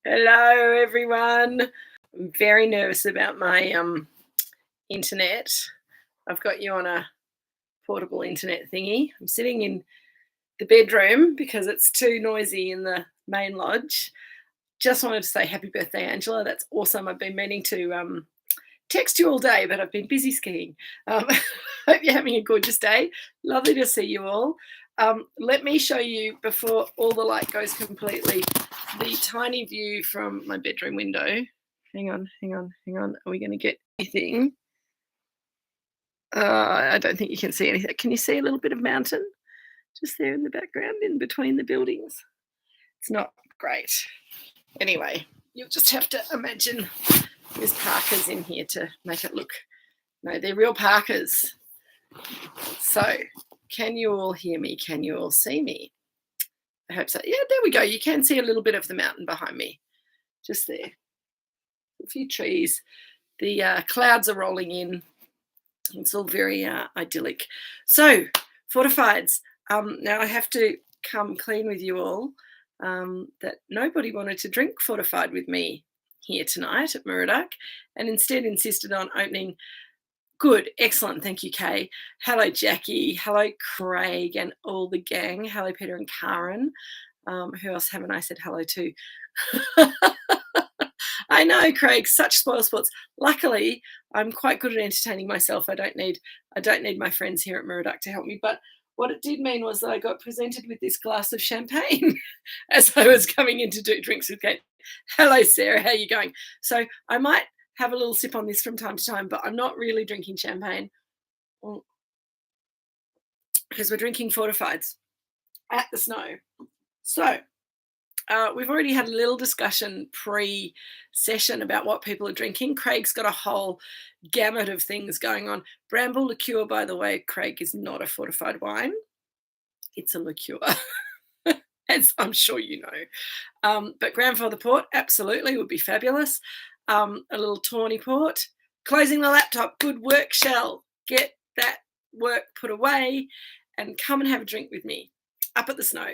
Hello, everyone. I'm very nervous about my internet. I've got you on a portable internet thingy. I'm sitting in the bedroom because it's too noisy in the main lodge. Just wanted to say happy birthday, Angela. That's awesome. I've been meaning to text you all day, but I've been busy skiing. Hope you're having a gorgeous day. Lovely to see you all. Let me show you, before all the light goes completely, the tiny view from my bedroom window. Hang on. Are we going to get anything? I don't think you can see anything. Can you see a little bit of mountain just there in the background in between the buildings? It's not great. Anyway, you'll just have to imagine there's parkers in here to make it look. No, they're real parkers. So, can you all hear me? Can you all see me? I hope so. Yeah, there we go. You can see a little bit of the mountain behind me. Just there. A few trees. The clouds are rolling in. It's all very idyllic. So, fortifieds. Now I have to come clean with you all that nobody wanted to drink fortified with me here tonight at Moorooduc, and instead insisted on opening. Good, excellent, thank you, Kay. Hello, Jackie. Hello, Craig, and all the gang. Hello, Peter and Karen. Who else haven't I said hello to? I know, Craig, such spoil sports. Luckily, I'm quite good at entertaining myself. I don't need my friends here at Moorooduc to help me. But what it did mean was that I got presented with this glass of champagne as I was coming in to do drinks with Kate. Hello, Sarah. How are you going? So I might have a little sip on this from time to time, but I'm not really drinking champagne because we're drinking fortifieds at the snow. So we've already had a little discussion pre-session about what people are drinking. Craig's got a whole gamut of things going on. Bramble liqueur, by the way, Craig, is not a fortified wine. It's a liqueur, as I'm sure you know. But grandfather port, absolutely, would be fabulous. A little tawny port. Closing the laptop. Good work, Shell. Get that work put away and come and have a drink with me up at the snow.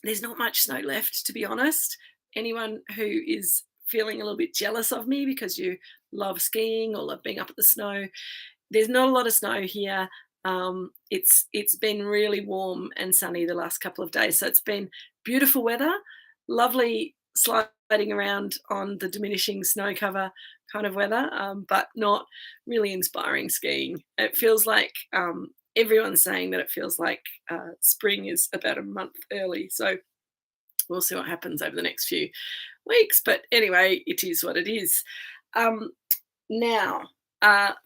There's not much snow left, to be honest. Anyone who is feeling a little bit jealous of me because you love skiing or love being up at the snow, there's not a lot of snow here. It's been really warm and sunny the last couple of days, so it's been beautiful weather, lovely sliding around on the diminishing snow cover kind of weather, but not really inspiring skiing. It feels like everyone's saying that it feels like spring is about a month early. So we'll see what happens over the next few weeks. But anyway, it is what it is. Now,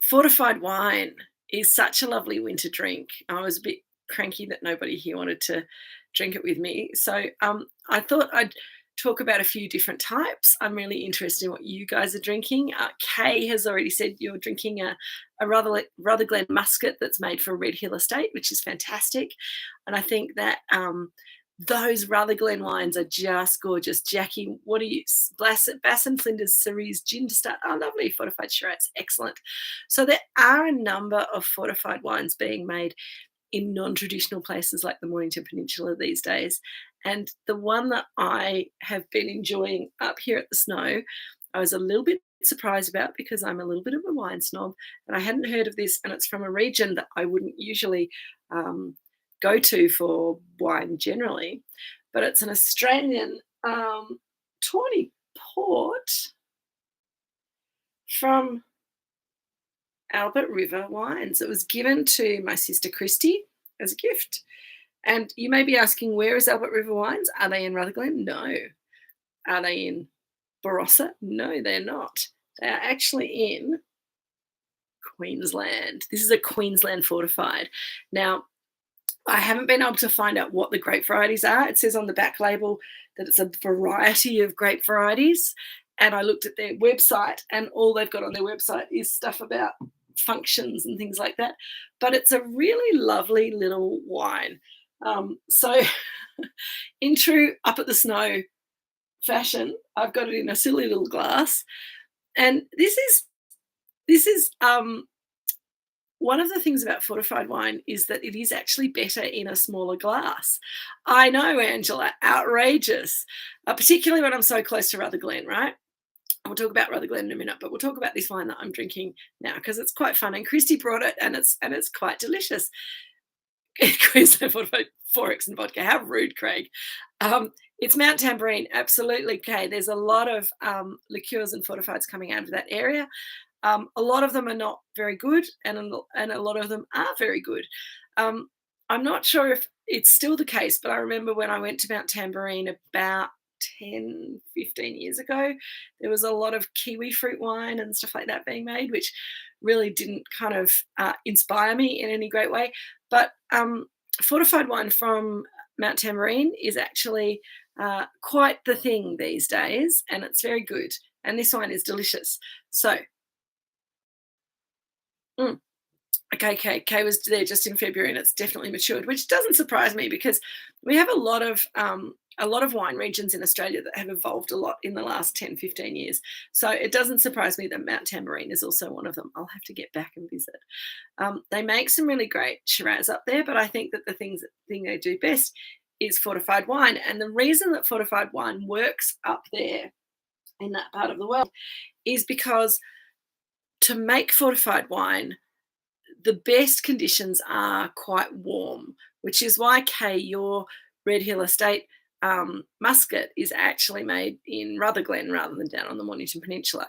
fortified wine is such a lovely winter drink. I was a bit cranky that nobody here wanted to drink it with me. So I thought I'd talk about a few different types. I'm really interested in what you guys are drinking. Kay has already said you're drinking a Rutherglen Muscat that's made for Red Hill Estate, which is fantastic. And I think that those Rutherglen wines are just gorgeous. Jackie, what are you? Bass and Flinders Cerise Gin to start. Oh, lovely. Fortified Shiraz. Excellent. So there are a number of fortified wines being made in non-traditional places like the Mornington Peninsula these days. And the one that I have been enjoying up here at the snow, I was a little bit surprised about because I'm a little bit of a wine snob and I hadn't heard of this, and it's from a region that I wouldn't usually go to for wine generally, but it's an Australian tawny port from Albert River Wines. It was given to my sister Christy as a gift. And you may be asking, where is Albert River Wines? Are they in Rutherglen? No. Are they in Barossa? No, they're not. They are actually in Queensland. This is a Queensland fortified. Now, I haven't been able to find out what the grape varieties are. It says on the back label that it's a variety of grape varieties. And I looked at their website, and all they've got on their website is stuff about functions and things like that. But it's a really lovely little wine. So in true up at the snow fashion, I've got it in a silly little glass. And this is one of the things about fortified wine is that it is actually better in a smaller glass. I know, Angela, outrageous, particularly when I'm so close to Rutherglen, right? We'll talk about Rutherglen in a minute, but we'll talk about this wine that I'm drinking now because it's quite fun. And Christy brought it, and it's quite delicious. Queensland fortified 4X and vodka. How rude, Craig. It's Mount Tambourine, absolutely. Okay, there's a lot of liqueurs and fortifieds coming out of that area. A lot of them are not very good, and a lot of them are very good. I'm not sure if it's still the case, but I remember when I went to Mount Tambourine about 10, 15 years ago, there was a lot of kiwi fruit wine and stuff like that being made, which really didn't kind of inspire me in any great way. But fortified wine from Mount Tambourine is actually quite the thing these days, and it's very good. And this wine is delicious. So, okay, Kay was there just in February, and it's definitely matured, which doesn't surprise me because we have a lot of wine regions in Australia that have evolved a lot in the last 10, 15 years. So it doesn't surprise me that Mount Tambourine is also one of them. I'll have to get back and visit. They make some really great Shiraz up there, but I think that the thing they do best is fortified wine. And the reason that fortified wine works up there in that part of the world is because to make fortified wine, the best conditions are quite warm, which is why, Kay, your Red Hill Estate muscat is actually made in Rutherglen rather than down on the Mornington Peninsula.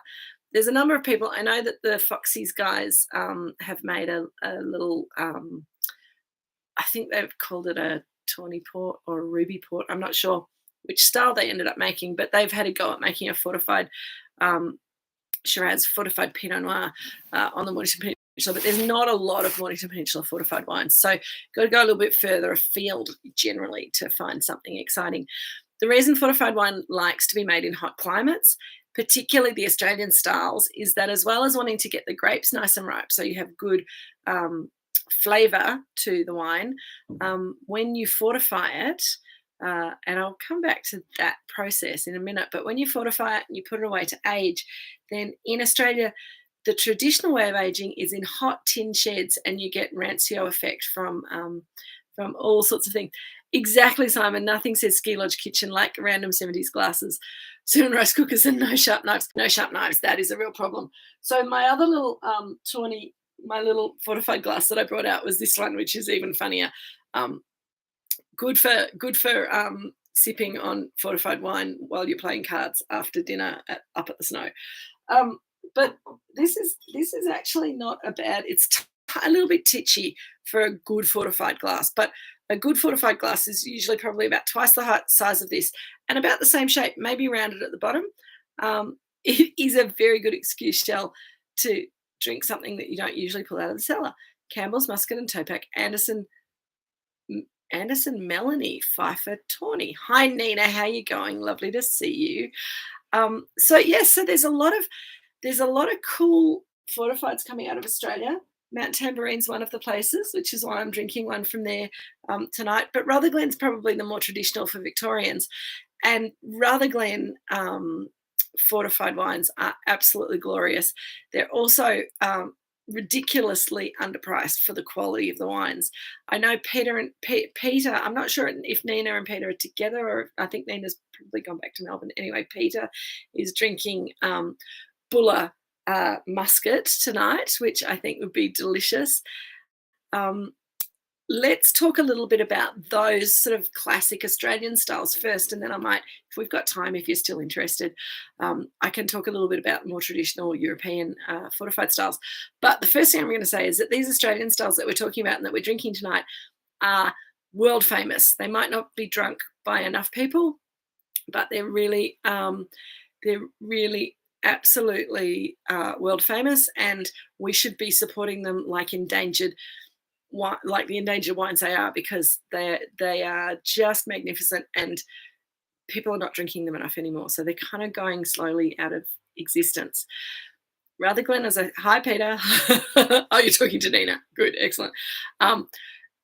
There's a number of people. I know that the Foxy's guys have made a little, I think they've called it a tawny port or a ruby port. I'm not sure which style they ended up making, but they've had a go at making a fortified Shiraz, fortified Pinot Noir on the Mornington Peninsula, but there's not a lot of Mornington Peninsula fortified wines. So got to go a little bit further afield generally to find something exciting. The reason fortified wine likes to be made in hot climates, particularly the Australian styles, is that as well as wanting to get the grapes nice and ripe, so you have good flavour to the wine, when you fortify it, and I'll come back to that process in a minute, but when you fortify it and you put it away to age, then in Australia, the traditional way of aging is in hot tin sheds, and you get rancio effect from all sorts of things. Exactly, Simon. Nothing says ski lodge kitchen like random 70s glasses, cinnamon rice cookers, and no sharp knives. No sharp knives. That is a real problem. So my other little tawny, my little fortified glass that I brought out was this one, which is even funnier. Good for sipping on fortified wine while you're playing cards after dinner up at the Snow. But this is actually not a bad. It's a little bit titchy for a good fortified glass, but a good fortified glass is usually probably about twice the size of this and about the same shape, maybe rounded at the bottom. It is a very good excuse, Shell, to drink something that you don't usually pull out of the cellar. Campbell's Muscat and Topac, Anderson Melanie, Pfeiffer Tawny. Hi, Nina. How you going? Lovely to see you. So there's a lot of cool fortifieds coming out of Australia. Mount Tambourine's one of the places, which is why I'm drinking one from there tonight. But Rutherglen's probably the more traditional for Victorians. And Rutherglen fortified wines are absolutely glorious. They're also ridiculously underpriced for the quality of the wines. I know Peter, I'm not sure if Nina and Peter are together, or I think Nina's probably gone back to Melbourne. Anyway, Peter is drinking Buller muscat tonight, which I think would be delicious. Let's talk a little bit about those sort of classic Australian styles first, and then I might, if we've got time, if you're still interested, I can talk a little bit about more traditional European fortified styles. But the first thing I'm going to say is that these Australian styles that we're talking about and that we're drinking tonight are world famous. They might not be drunk by enough people, but they're really absolutely world famous, and we should be supporting them like the endangered wines they are, because they are just magnificent, and people are not drinking them enough anymore. So they're kind of going slowly out of existence. Rutherglen is hi, Peter. Oh, you're talking to Nina. Good, excellent.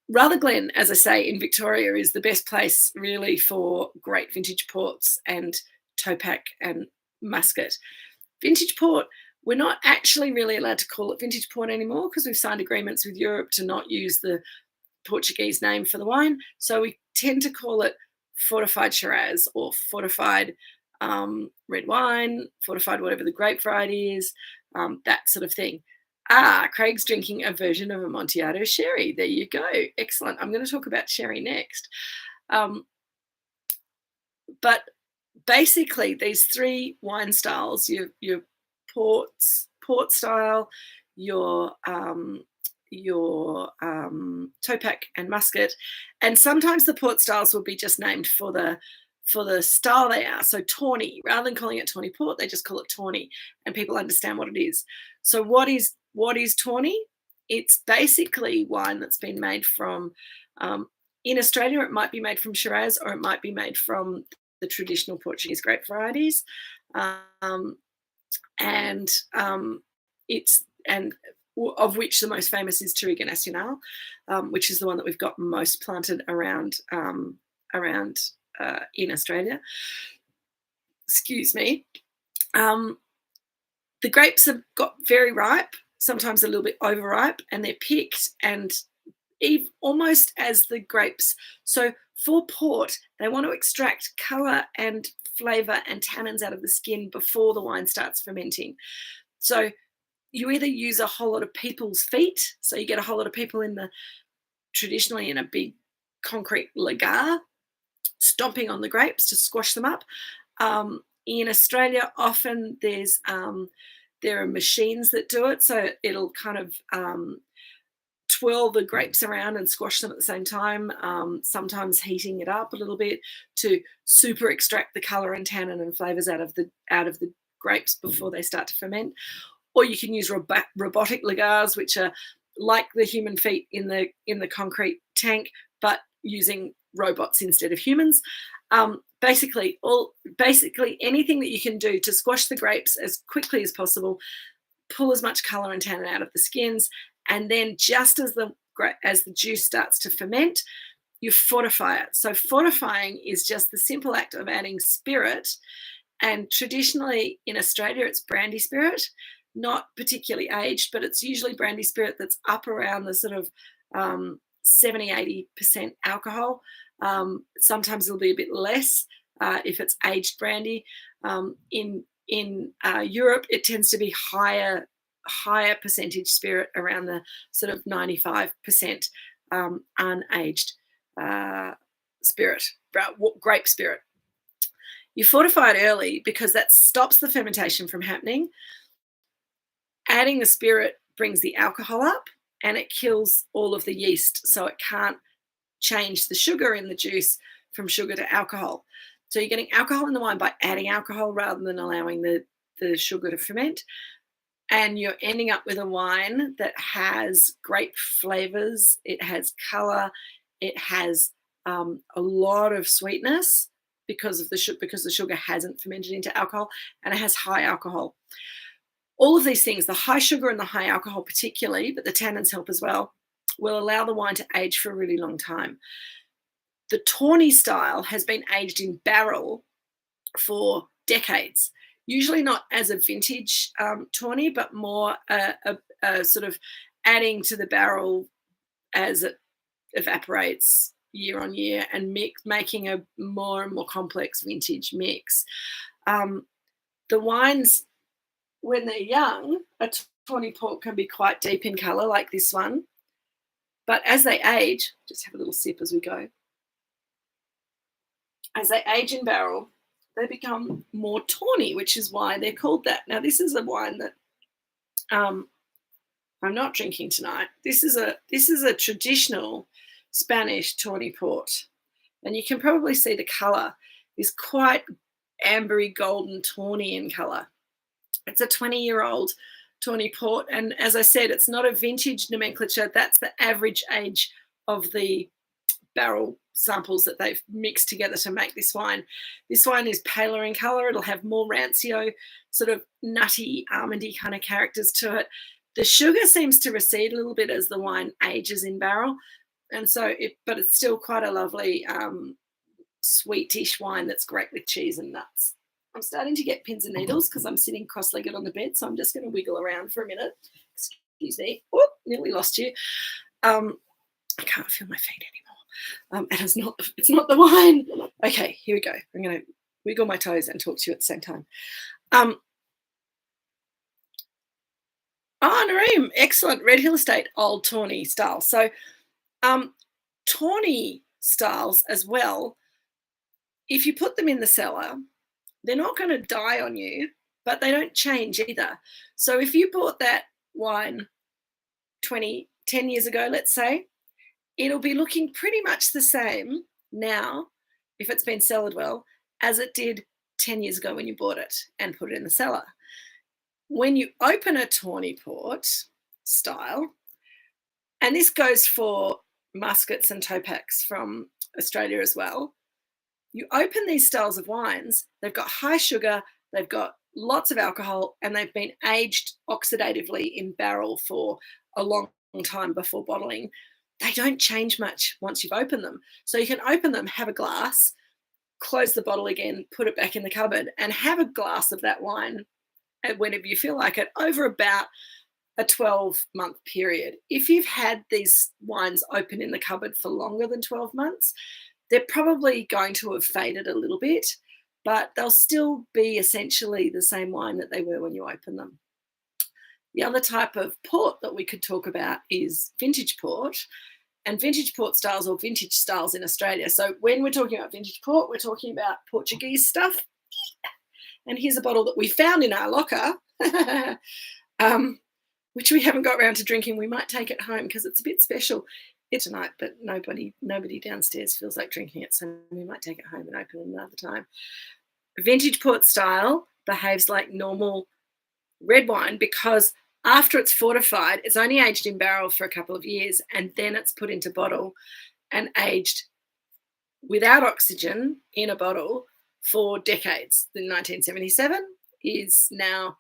Rutherglen, as I say, in Victoria is the best place really for great vintage ports and Topac and muscat. Vintage port, We're not actually really allowed to call it vintage port anymore because we've signed agreements with Europe to not use the Portuguese name for the wine. So we tend to call it fortified Shiraz or fortified red wine, fortified whatever the grape variety is, that sort of thing. Craig's drinking a version of Amontillado sherry. There you go. Excellent. I'm going to talk about sherry next. But basically, these three wine styles, your port style, your Topac and Muscat, and sometimes the port styles will be just named for the style they are. So tawny, rather than calling it tawny port, they just call it tawny, and people understand what it is. So what is tawny? It's basically wine that's been made from, in Australia, it might be made from Shiraz, or it might be made from the traditional Portuguese grape varieties, of which the most famous is Touriga Nacional, which is the one that we've got most planted around in Australia. Excuse me. The grapes have got very ripe, sometimes a little bit overripe, and they're picked and almost as the grapes. So for port, they want to extract colour and flavour and tannins out of the skin before the wine starts fermenting. So you either use a whole lot of people's feet, so you get a whole lot of people traditionally in a big concrete lagar, stomping on the grapes to squash them up. In Australia, often there are machines that do it, so it'll kind of twirl the grapes around and squash them at the same time, sometimes heating it up a little bit to super extract the colour and tannin and flavours out of the grapes before they start to ferment. Or you can use robotic lagars, which are like the human feet in the concrete tank, but using robots instead of humans. Basically anything that you can do to squash the grapes as quickly as possible, pull as much colour and tannin out of the skins, and then just as the juice starts to ferment, you fortify it. So fortifying is just the simple act of adding spirit, and traditionally in Australia it's brandy spirit, not particularly aged, but it's usually brandy spirit that's up around the sort of 70-80% alcohol. Sometimes it'll be a bit less if it's aged brandy. In Europe, it tends to be higher percentage spirit, around the sort of 95% unaged spirit, grape spirit. You fortify it early because that stops the fermentation from happening. Adding the spirit brings the alcohol up and it kills all of the yeast, so it can't change the sugar in the juice from sugar to alcohol. So you're getting alcohol in the wine by adding alcohol rather than allowing the sugar to ferment. And you're ending up with a wine that has grape flavours, it has colour, it has a lot of sweetness because the sugar hasn't fermented into alcohol, and it has high alcohol. All of these things, the high sugar and the high alcohol particularly, but the tannins help as well, will allow the wine to age for a really long time. The tawny style has been aged in barrel for decades, usually not as a vintage tawny, but more a sort of adding to the barrel as it evaporates year on year and making a more and more complex vintage mix. The wines, when they're young, a tawny port can be quite deep in colour like this one. But as they age, just have a little sip as we go. As they age in barrel, they become more tawny, which is why they're called that. Now, this is a wine that I'm not drinking tonight. This is a traditional Spanish tawny port. And you can probably see the colour is quite ambery, golden, tawny in colour. It's a 20-year-old tawny port, and as I said, it's not a vintage nomenclature. That's the average age of the barrel samples that they've mixed together to make this wine. This wine is paler in colour. It'll have more rancio, sort of nutty, almondy kind of characters to it. The sugar seems to recede a little bit as the wine ages in barrel, and so but it's still quite a lovely sweetish wine that's great with cheese and nuts. I'm starting to get pins and needles because I'm sitting cross-legged on the bed, so I'm just going to wiggle around for a minute. Excuse me. Oh, nearly lost you. I can't feel my feet anymore. And it's not the wine. Okay, here we go. I'm going to wiggle my toes and talk to you at the same time. Nareem, excellent. Red Hill Estate, Old Tawny style. So Tawny styles as well, if you put them in the cellar, they're not going to die on you, but they don't change either. So if you bought that wine 10 years ago, let's say, it'll be looking pretty much the same now, if it's been cellared well, as it did 10 years ago when you bought it and put it in the cellar. When you open a Tawny port style, and this goes for muskets and Topaks from Australia as well, you open these styles of wines, they've got high sugar, they've got lots of alcohol, and they've been aged oxidatively in barrel for a long time before bottling. They don't change much once you've opened them. So you can open them, have a glass, close the bottle again, put it back in the cupboard, and have a glass of that wine whenever you feel like it over about a 12-month period. If you've had these wines open in the cupboard for longer than 12 months, they're probably going to have faded a little bit, but they'll still be essentially the same wine that they were when you open them. The other type of port that we could talk about is vintage port, and vintage port styles or vintage styles in Australia. So when we're talking about vintage port, we're talking about Portuguese stuff. And here's a bottle that we found in our locker, which we haven't got around to drinking. We might take it home because it's a bit special tonight, but nobody downstairs feels like drinking it, so we might take it home and open it another time. Vintage port style behaves like normal red wine because after it's fortified, it's only aged in barrel for a couple of years, and then it's put into bottle and aged without oxygen in a bottle for decades. The 1977 is now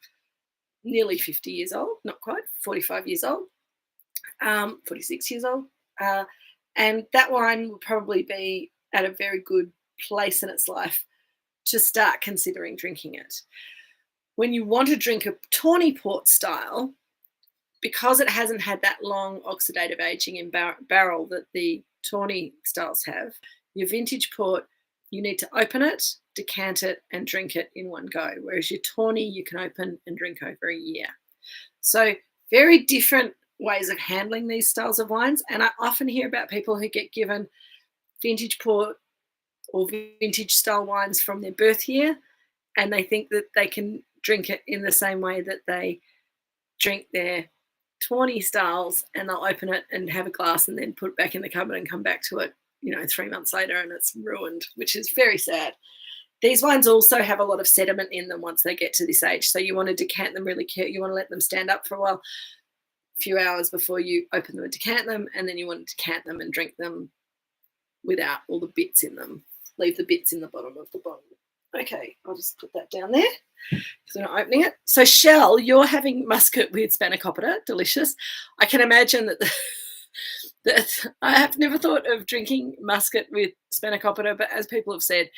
nearly 50 years old, not quite, 45 years old, 46 years old. And that wine will probably be at a very good place in its life to start considering drinking it. When you want to drink a Tawny port style, because it hasn't had that long oxidative aging in barrel that the Tawny styles have, your vintage port, you need to open it, decant it, and drink it in one go. Whereas your Tawny, you can open and drink over a year. So very different ways of handling these styles of wines. And I often hear about people who get given vintage port or vintage style wines from their birth year, and they think that they can drink it in the same way that they drink their Tawny styles, and they'll open it and have a glass and then put it back in the cupboard and come back to it, 3 months later, and it's ruined, which is very sad. These wines also have a lot of sediment in them once they get to this age. So you want to decant them really carefully. You want to let them stand up for a while, a few hours before you open them and decant them, and then you want to decant them and drink them without all the bits in them. Leave the bits in the bottom of the bottle. Okay, I'll just put that down there because we're not opening it. So Shell, you're having muscat with spanakopita, delicious. I can imagine that I have never thought of drinking muscat with spanakopita, but as people have said,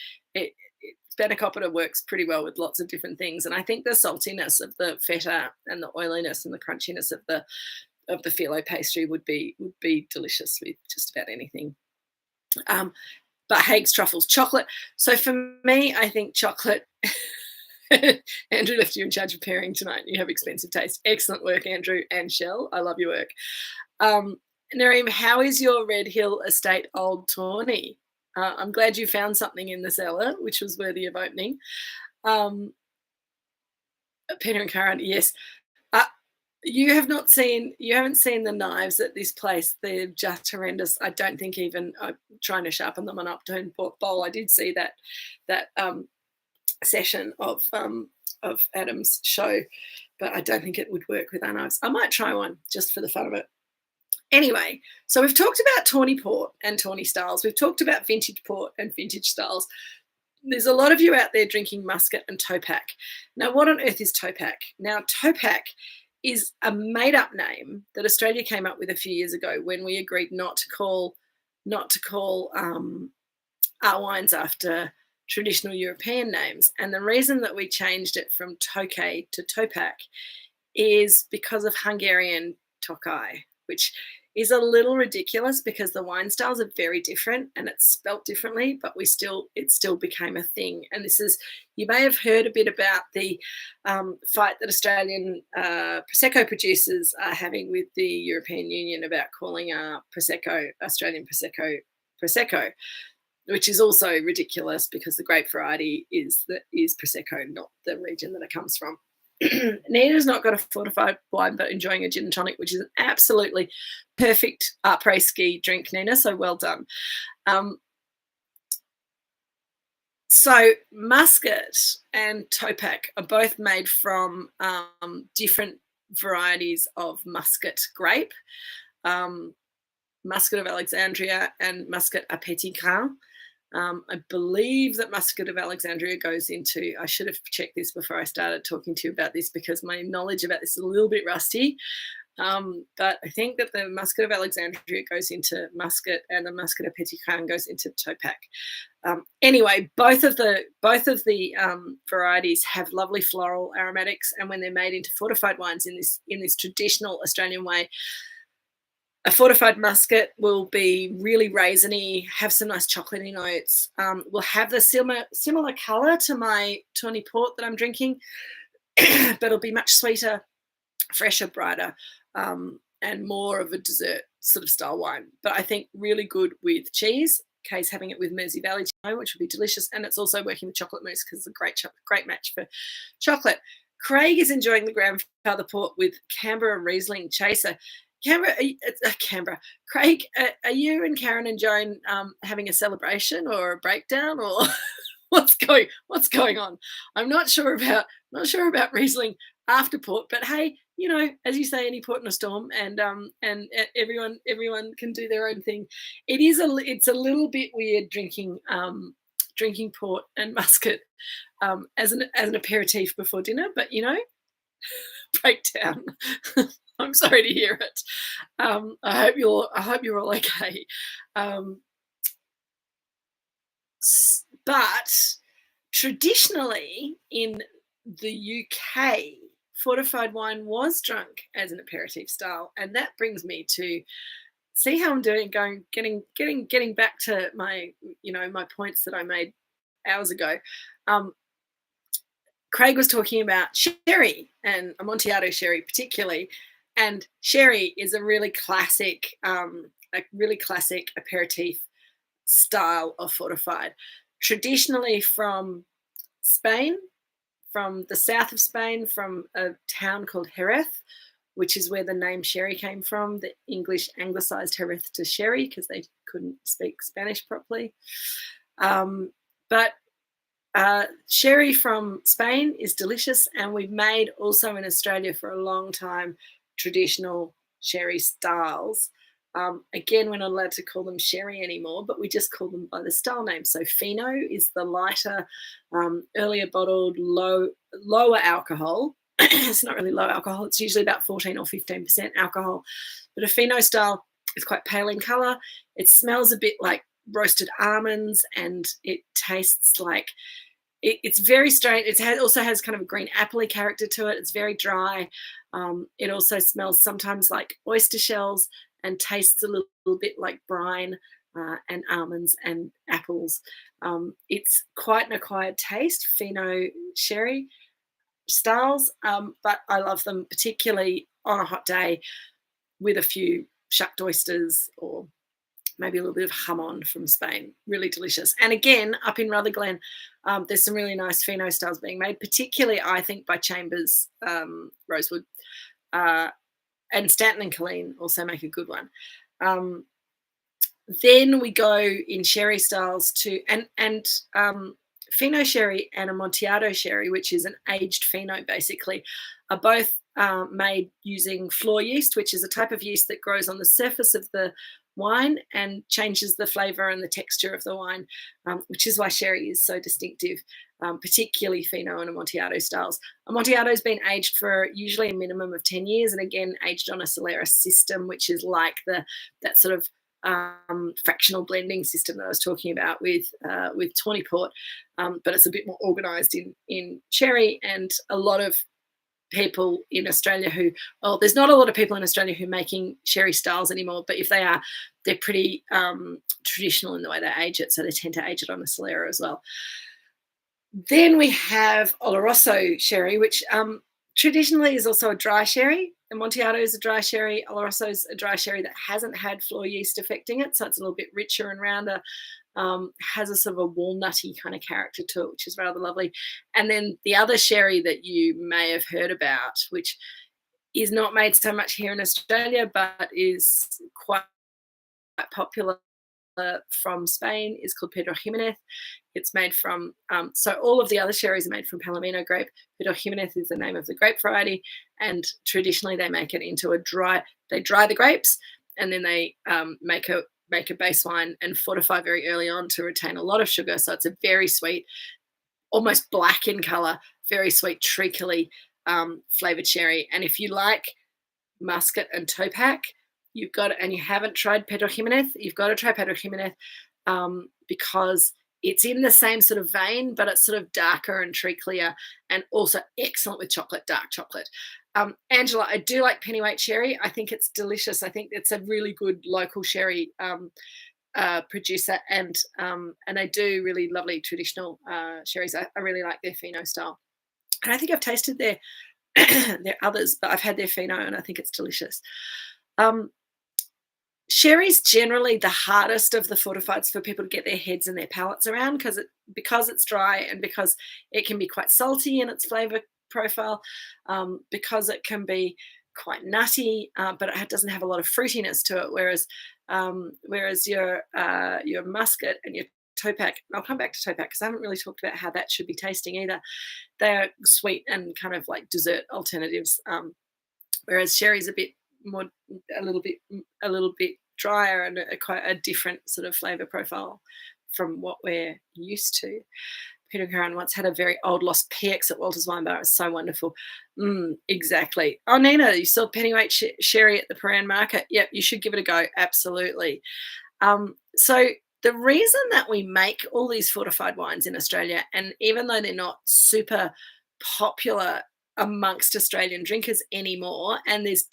spanakopita works pretty well with lots of different things. And I think the saltiness of the feta and the oiliness and the crunchiness of the phyllo pastry would be delicious with just about anything. But Hague's truffles, chocolate. So for me, I think chocolate. Andrew left you in charge of pairing tonight. You have expensive taste. Excellent work, Andrew and Shell. I love your work. Nareem, how is your Red Hill Estate Old Tawny? I'm glad you found something in the cellar, which was worthy of opening. Peter and Karen, yes. You haven't seen the knives at this place. They're just horrendous. I don't think even trying to sharpen them on upturned bowl. I did see that session of Adam's show, but I don't think it would work with our knives. I might try one just for the fun of it. Anyway, so we've talked about Tawny port and Tawny styles. We've talked about vintage port and vintage styles. There's a lot of you out there drinking muscat and Topak. Now, what on earth is Topak? Now, Topak is a made-up name that Australia came up with a few years ago when we agreed not to call our wines after traditional European names. And the reason that we changed it from Tokaj to Topak is because of Hungarian Tokaj, which is a little ridiculous because the wine styles are very different and it's spelt differently, but it still became a thing. And this is, you may have heard a bit about the fight that Australian Prosecco producers are having with the European Union about calling Prosecco, Australian Prosecco, which is also ridiculous because the grape variety is Prosecco, not the region that it comes from. Nina's not got a fortified wine, but enjoying a gin and tonic, which is an absolutely perfect après-ski drink, Nina, so well done. So Muscat and Topak are both made from different varieties of Muscat grape, Muscat of Alexandria and Muscat à Petit Grain. I believe that Muscat of Alexandria goes into, I should have checked this before I started talking to you about this because my knowledge about this is a little bit rusty. But I think that the Muscat of Alexandria goes into Muscat and the Muscat à Petit Grain goes into Topak. Anyway, both of the varieties have lovely floral aromatics, and when they're made into fortified wines in this traditional Australian way, a fortified Muscat will be really raisiny, have some nice chocolatey notes, will have the similar colour to my tawny port that I'm drinking, but it'll be much sweeter, fresher, brighter, and more of a dessert sort of style wine. But I think really good with cheese. Kay's having it with Mersey Valley, which will be delicious, and it's also working with chocolate mousse because it's a great match for chocolate. Craig is enjoying the grandfather port with Canberra Riesling Chaser. Craig, are you and Karen and Joan having a celebration or a breakdown, or what's going on? I'm not sure about Riesling after port, but hey, you know, as you say, any port in a storm, and everyone can do their own thing. It's a little bit weird drinking port and Muscat as an aperitif before dinner, but you know, breakdown. I'm sorry to hear it. I hope you're all okay. But traditionally in the UK, fortified wine was drunk as an aperitif style, and that brings me to see how I'm doing. Getting back to my my points that I made hours ago. Craig was talking about sherry and Amontillado sherry particularly. And sherry is a really classic aperitif style of fortified, traditionally from Spain, from the south of Spain, from a town called Jerez, which is where the name sherry came from. The English anglicised Jerez to sherry because they couldn't speak Spanish properly. But sherry from Spain is delicious, and we've made also in Australia for a long time traditional sherry styles. Again, we're not allowed to call them sherry anymore, but we just call them by the style name. So Fino is the lighter, earlier bottled, lower alcohol. It's not really low alcohol. It's usually about 14 or 15% alcohol. But a Fino style is quite pale in colour. It smells a bit like roasted almonds, and it tastes like it's very strange. It also has kind of a green apple-y character to it. It's very dry. It also smells sometimes like oyster shells and tastes a little bit like brine and almonds and apples. It's quite an acquired taste, Fino sherry styles, but I love them particularly on a hot day with a few shucked oysters or maybe a little bit of jamon from Spain. Really delicious. And again, up in Rutherglen, there's some really nice Fino styles being made, particularly, I think, by Chambers Rosewood. And Stanton and Colleen also make a good one. Then we go in sherry styles to, and Fino sherry and Amontillado sherry, which is an aged Fino basically, are both made using floor yeast, which is a type of yeast that grows on the surface of the wine and changes the flavour and the texture of the wine, which is why sherry is so distinctive, particularly Fino and Amontillado styles. Amontillado's been aged for usually a minimum of 10 years, and again, aged on a Solera system, which is like that sort of fractional blending system that I was talking about with Tawny Port, but it's a bit more organised in sherry. And a lot of people in Australia who, well, there's not a lot of people in Australia who are making sherry styles anymore, but if they are, they're pretty traditional in the way they age it, so they tend to age it on a Solera as well. Then we have Oloroso sherry, which traditionally is also a dry sherry. Amontillado is a dry sherry. Oloroso is a dry sherry that hasn't had floor yeast affecting it, so it's a little bit richer and rounder. Has a sort of a walnutty kind of character to it, which is rather lovely. And then the other sherry that you may have heard about, which is not made so much here in Australia, but is quite popular from Spain, is called Pedro Jimenez. It's made from, so all of the other sherries are made from Palomino grape. Pedro Jimenez is the name of the grape variety, and traditionally they make it into they dry the grapes, and then they make a base wine and fortify very early on to retain a lot of sugar. So it's a very sweet, almost black in colour, very sweet, treacly flavoured sherry. And if you like Muscat and Topac, you've got and you haven't tried Pedro Jimenez, you've got to try Pedro Jimenez because it's in the same sort of vein, but it's sort of darker and treaclier, and also excellent with chocolate, dark chocolate. Angela, I do like pennyweight sherry. I think it's delicious. I think it's a really good local sherry producer, and they do really lovely traditional sherries. I really like their Fino style. I don't think I've tasted their others, but I've had their Fino, and I think it's delicious. Sherry's generally the hardest of the fortifieds for people to get their heads and their palates around because it's dry, and because it can be quite salty in its flavour profile, because it can be quite nutty, but it doesn't have a lot of fruitiness to it. Whereas your Muscat and your Topac, and I'll come back to Topac because I haven't really talked about how that should be tasting either. They're sweet and kind of like dessert alternatives, whereas sherry's a little bit drier and quite a different sort of flavour profile from what we're used to. Peter Curran once had a very old lost PX at Walter's Wine Bar. It was so wonderful. Exactly. Oh, Nina, you saw pennyweight sherry at the Paran Market. Yep, you should give it a go. Absolutely. So the reason that we make all these fortified wines in Australia, and even though they're not super popular amongst Australian drinkers anymore, and there's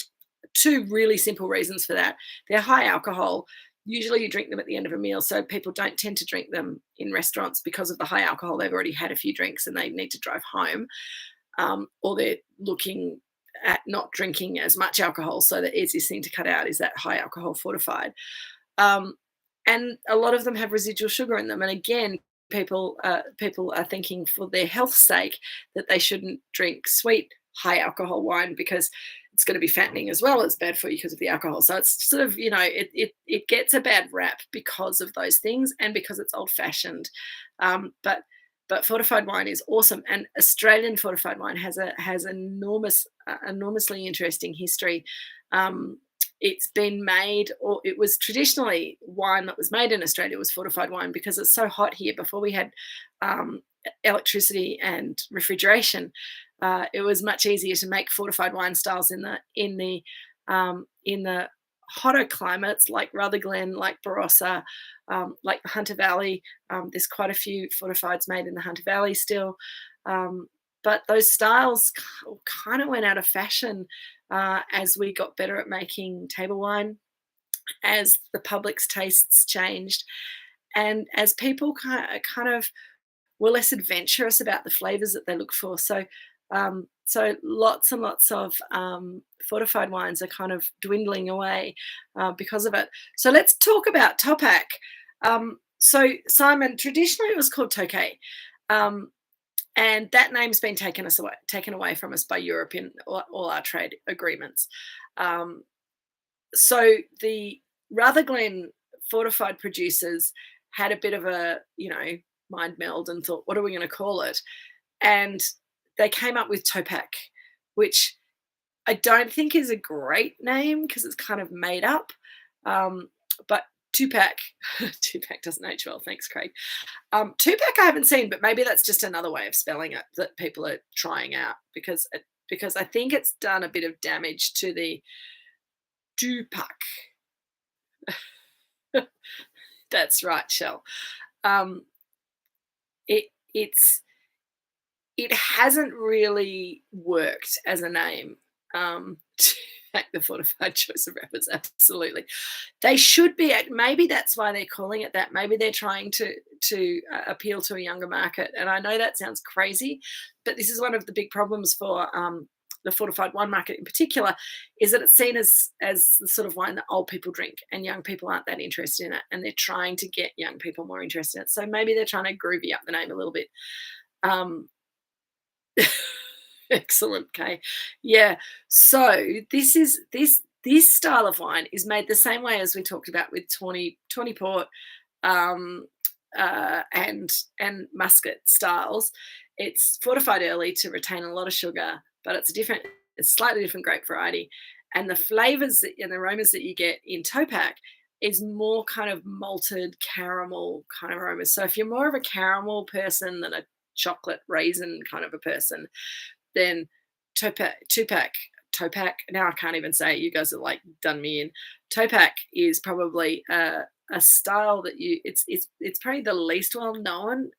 two really simple reasons for that. They're high alcohol. Usually you drink them at the end of a meal, so people don't tend to drink them in restaurants because of the high alcohol. They've already had a few drinks and they need to drive home, or they're looking at not drinking as much alcohol, so the easiest thing to cut out is that high alcohol fortified. And a lot of them have residual sugar in them. And again, people are thinking for their health's sake that they shouldn't drink sweet, high alcohol wine because it's going to be fattening as well as bad for you because of the alcohol. So it's sort of, it gets a bad rap because of those things and because it's old fashioned. But fortified wine is awesome, and Australian fortified wine has enormously interesting history. It's been made, or it was traditionally wine that was made in Australia was fortified wine because it's so hot here. Before we had electricity and refrigeration, it was much easier to make fortified wine styles in the hotter climates like Rutherglen, like Barossa, like the Hunter Valley. There's quite a few fortifieds made in the Hunter Valley still. But those styles kind of went out of fashion as we got better at making table wine, as the public's tastes changed, and as people kind of were less adventurous about the flavours that they look for. So lots and lots of fortified wines are kind of dwindling away because of it. So let's talk about Topac. So Simon, traditionally it was called Tokay. And that name's been taken away from us by Europe in all our trade agreements. So the Rutherglen fortified producers had a bit of a, mind meld and thought, what are we going to call it? And they came up with Topac, which I don't think is a great name because it's kind of made up. But Tupac doesn't age well. Thanks, Craig. Tupac I haven't seen, but maybe that's just another way of spelling it that people are trying out because I think it's done a bit of damage to the Tupac. That's right, Shell. Um, it it's it hasn't really worked as a name. To make the fortified choice of wrappers, absolutely. They should be. Maybe that's why they're calling it that. Maybe they're trying to appeal to a younger market. And I know that sounds crazy, but this is one of the big problems for the fortified wine market in particular, is that it's seen as the sort of wine that old people drink, and young people aren't that interested in it. And they're trying to get young people more interested in it. So maybe they're trying to groovy up the name a little bit. Um, Excellent, Kay. Yeah. So this style of wine is made the same way as we talked about with tawny port, um, and muscat styles. It's fortified early to retain a lot of sugar, but it's slightly different grape variety, and the flavors and aromas that you get in Topac is more kind of malted caramel kind of aromas. So if you're more of a caramel person than a chocolate raisin kind of a person, then Topac. Now I can't even say it. You guys have like done me in. Topac is probably a style that it's probably the least well known,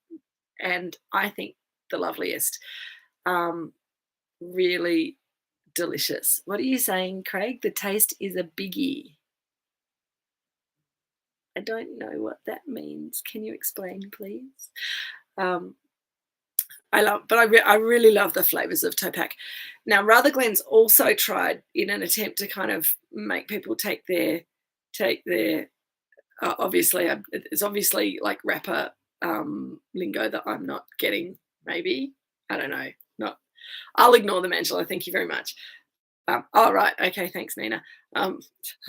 and I think the loveliest. Really delicious. What are you saying, Craig? The taste is a biggie. I don't know what that means. Can you explain, please? Um, I really love the flavors of Topac. Now, Rutherglen's also tried in an attempt to kind of make people take their obviously it's obviously like rapper lingo that I'm not getting. Maybe I don't know. Not. I'll ignore them, Angela. Thank you very much. All right. Okay. Thanks, Nina. I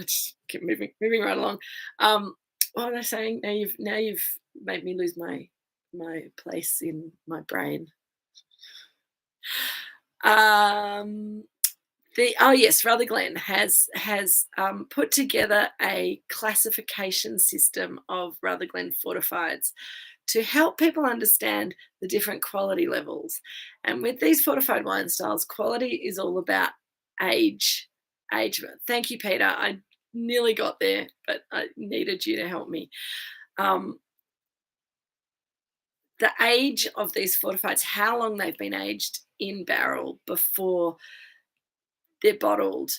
just keep moving right along. What was I saying? Now you've made me lose my place in my brain. Rutherglen has put together a classification system of Rutherglen fortifieds to help people understand the different quality levels. And with these fortified wine styles, quality is all about age. Thank you, Peter. I nearly got there, but I needed you to help me. The age of these fortifieds, how long they've been aged in barrel before they're bottled,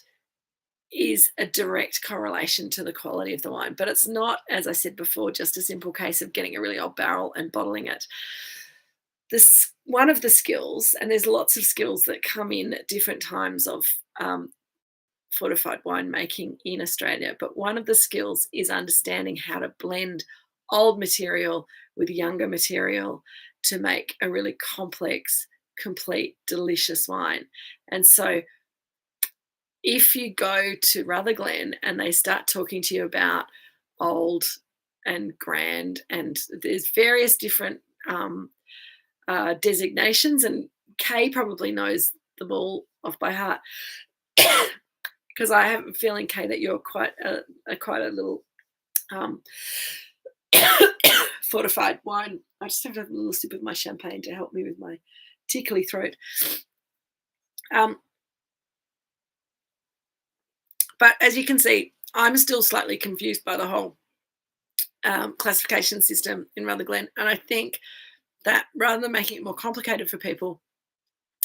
is a direct correlation to the quality of the wine. But it's not, as I said before, just a simple case of getting a really old barrel and bottling it. One of the skills, and there's lots of skills that come in at different times of fortified winemaking in Australia, but one of the skills is understanding how to blend old material with younger material to make a really complex, complete, delicious wine. And so if you go to Rutherglen and they start talking to you about old and grand, and there's various different designations, and Kay probably knows them all off by heart, because I have a feeling, Kay, that you're quite a little fortified wine. I just have to have a little sip of my champagne to help me with my tickly throat. But as you can see, I'm still slightly confused by the whole classification system in Rutherglen. And I think that rather than making it more complicated for people,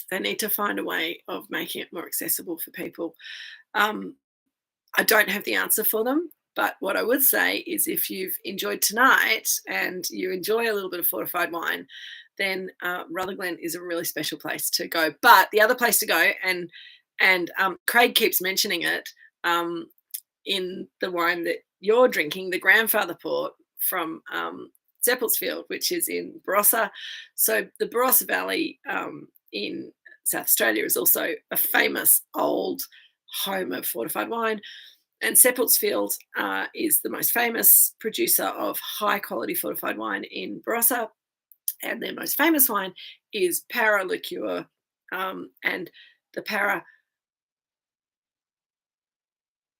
they need to find a way of making it more accessible for people. I don't have the answer for them, but what I would say is if you've enjoyed tonight and you enjoy a little bit of fortified wine, then Rutherglen is a really special place to go. But the other place to go, and Craig keeps mentioning it, in the wine that you're drinking, the grandfather port from Seppeltsfield, which is in Barossa. So the Barossa Valley in South Australia is also a famous old home of fortified wine. And Seppeltsfield is the most famous producer of high quality fortified wine in Barossa. And their most famous wine is Para liqueur, and the Para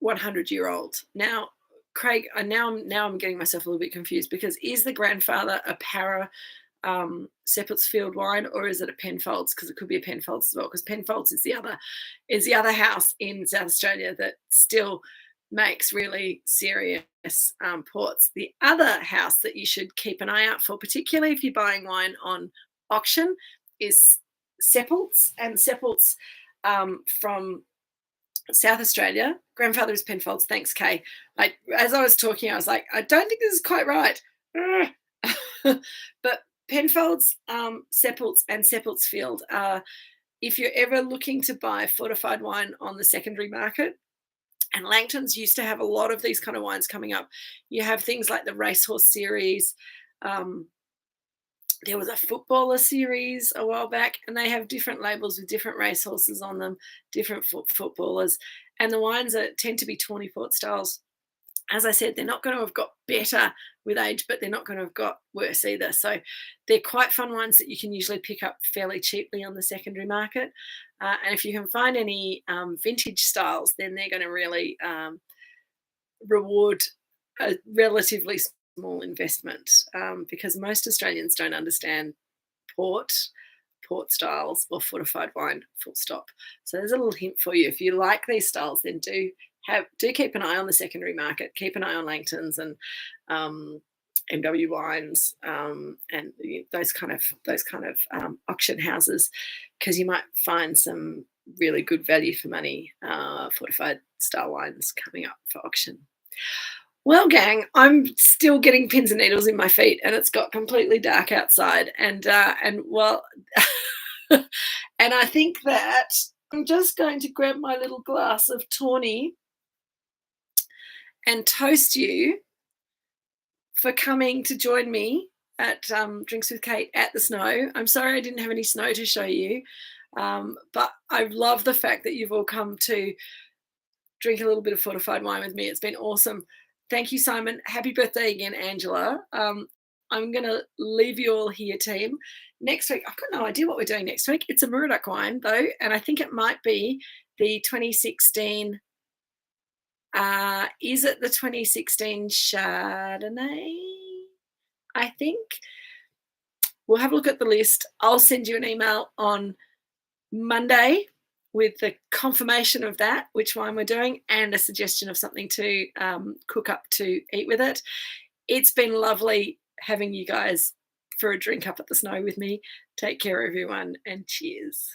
100-year-old. Now, Craig, now I'm getting myself a little bit confused, because is the grandfather a Para Seppeltsfield wine, or is it a Penfolds? Because it could be a Penfolds as well, because Penfolds is the other house in South Australia that still makes really serious ports. The other house that you should keep an eye out for, particularly if you're buying wine on auction, is Seppelts. And Seppelts from South Australia. Grandfather is Penfolds. Thanks, Kay. As I was talking, I was like, I don't think this is quite right. But Penfolds, Seppelts, and Seppeltsfield are, if you're ever looking to buy fortified wine on the secondary market, and Langton's used to have a lot of these kind of wines coming up. You have things like the Racehorse series. There was a footballer series a while back, and they have different labels with different racehorses on them, different footballers. And the wines tend to be tawny port styles. As I said, they're not going to have got better with age, but they're not going to have got worse either. So they're quite fun wines that you can usually pick up fairly cheaply on the secondary market. And if you can find any vintage styles, then they're going to really reward a relatively small investment, because most Australians don't understand port styles, or fortified wine, full stop. So there's a little hint for you. If you like these styles, then do keep an eye on the secondary market. Keep an eye on Langton's and MW wines, and those kind of auction houses, because you might find some really good value for money fortified style wines coming up for auction. Well, gang, I'm still getting pins and needles in my feet, and it's got completely dark outside. And well, and I think that I'm just going to grab my little glass of tawny and toast you for coming to join me at Drinks with Kate at the Snow. I'm sorry I didn't have any snow to show you, but I love the fact that you've all come to drink a little bit of fortified wine with me. It's been awesome. Thank you, Simon. Happy birthday again, Angela. I'm going to leave you all here, team. Next week, I've got no idea what we're doing next week. It's a Moorooduc wine, though, and I think it might be the 2016... is it the 2016 Chardonnay? I think. We'll have a look at the list. I'll send you an email on Monday with the confirmation of that, which wine we're doing, and a suggestion of something to cook up to eat with it. It's been lovely having you guys for a drink up at the Snow with me. Take care, everyone, and cheers.